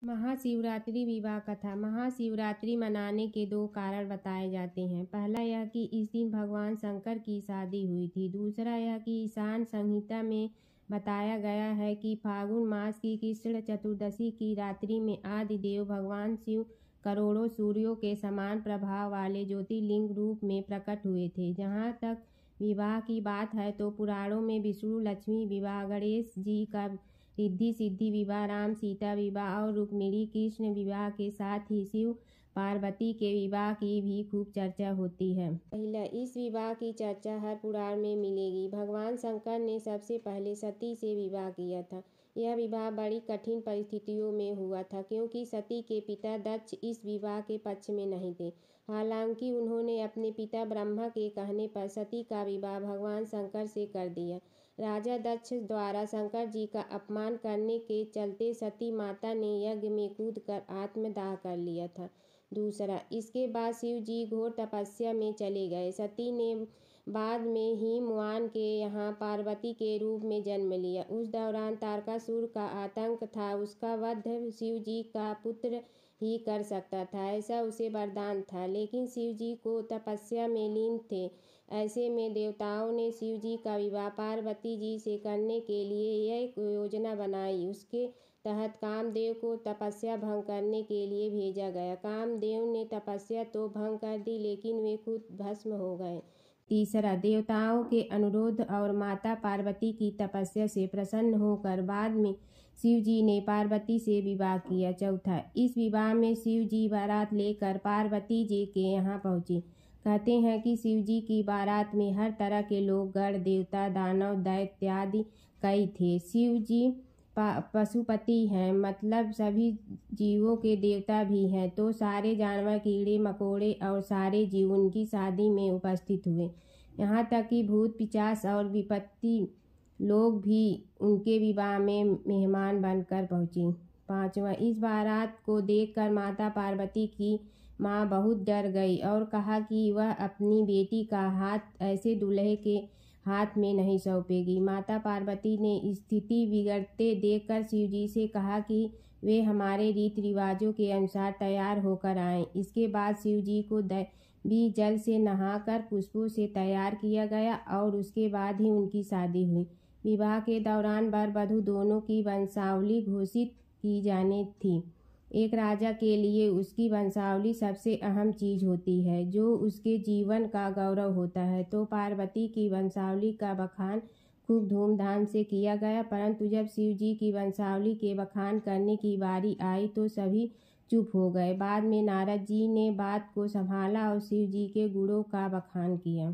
महाशिवरात्रि विवाह कथा। महाशिवरात्रि मनाने के दो कारण बताए जाते हैं। पहला यह कि इस दिन भगवान शंकर की शादी हुई थी। दूसरा यह कि ईशान संहिता में बताया गया है कि फाल्गुन मास की कृष्ण चतुर्दशी की रात्रि में आदि देव भगवान शिव करोड़ों सूर्यों के समान प्रभाव वाले ज्योतिर्लिंग रूप में प्रकट हुए थे। जहाँ तक विवाह की बात है तो पुराणों में विष्णु लक्ष्मी विवाह, गणेश जी का रिद्धि सिद्धि विवाह, राम सीता विवाह और रुक्मिणी कृष्ण विवाह के साथ ही शिव पार्वती के विवाह की भी खूब चर्चा होती है। पहला, इस विवाह की चर्चा हर पुराण में मिलेगी। भगवान शंकर ने सबसे पहले सती से विवाह किया था। यह विवाह बड़ी कठिन परिस्थितियों में हुआ था क्योंकि सती के पिता दक्ष इस विवाह के पक्ष में नहीं थे। हालांकि उन्होंने अपने पिता ब्रह्मा के कहने पर सती का विवाह भगवान शंकर से कर दिया। राजा दक्ष द्वारा शंकर जी का अपमान करने के चलते सती माता ने यज्ञ में कूदकर आत्मदाह कर लिया था। दूसरा, इसके बाद शिव जी घोर तपस्या में चले गए। सती ने बाद में हिमवान के यहाँ पार्वती के रूप में जन्म लिया। उस दौरान तारकासुर का आतंक था। उसका वध शिव जी का पुत्र ही कर सकता था, ऐसा उसे वरदान था। लेकिन शिव जी को तपस्या में लीन थे। ऐसे में देवताओं ने शिव जी का विवाह पार्वती जी से करने के लिए यह योजना बनाई। उसके तहत कामदेव को तपस्या भंग करने के लिए भेजा गया। कामदेव ने तपस्या तो भंग कर दी लेकिन वे खुद भस्म हो गए। तीसरा, देवताओं के अनुरोध और माता पार्वती की तपस्या से प्रसन्न होकर बाद में शिव जी ने पार्वती से विवाह किया। चौथा, इस विवाह में शिव जी बारात लेकर पार्वती जी के यहाँ पहुँचे। कहते हैं कि शिव जी की बारात में हर तरह के लोग, गण देवता, दानव, दैत्य आदि कई थे। शिव जी पशुपति हैं, मतलब सभी जीवों के देवता भी हैं, तो सारे जानवर, कीड़े मकोड़े और सारे जीव उनकी शादी में उपस्थित हुए। यहाँ तक कि भूत पिशाच और विपत्ति लोग भी उनके विवाह में मेहमान बनकर पहुँचे। पांचवा, इस बारात को देखकर माता पार्वती की माँ बहुत डर गई और कहा कि वह अपनी बेटी का हाथ ऐसे दूल्हे के हाथ में नहीं सौंपेगी। माता पार्वती ने स्थिति बिगड़ते देखकर शिव जी से कहा कि वे हमारे रीति रिवाजों के अनुसार तैयार होकर आएं। इसके बाद शिव जी को दैवी जल से नहाकर पुष्पों से तैयार किया गया और उसके बाद ही उनकी शादी हुई। विवाह के दौरान वर वधू दोनों की वंशावली घोषित की जानी थी। एक राजा के लिए उसकी वंशावली सबसे अहम चीज होती है, जो उसके जीवन का गौरव होता है। तो पार्वती की वंशावली का बखान खूब धूमधाम से किया गया, परंतु जब शिव जी की वंशावली के बखान करने की बारी आई तो सभी चुप हो गए। बाद में नारद जी ने बात को संभाला और शिव जी के गुणों का बखान किया।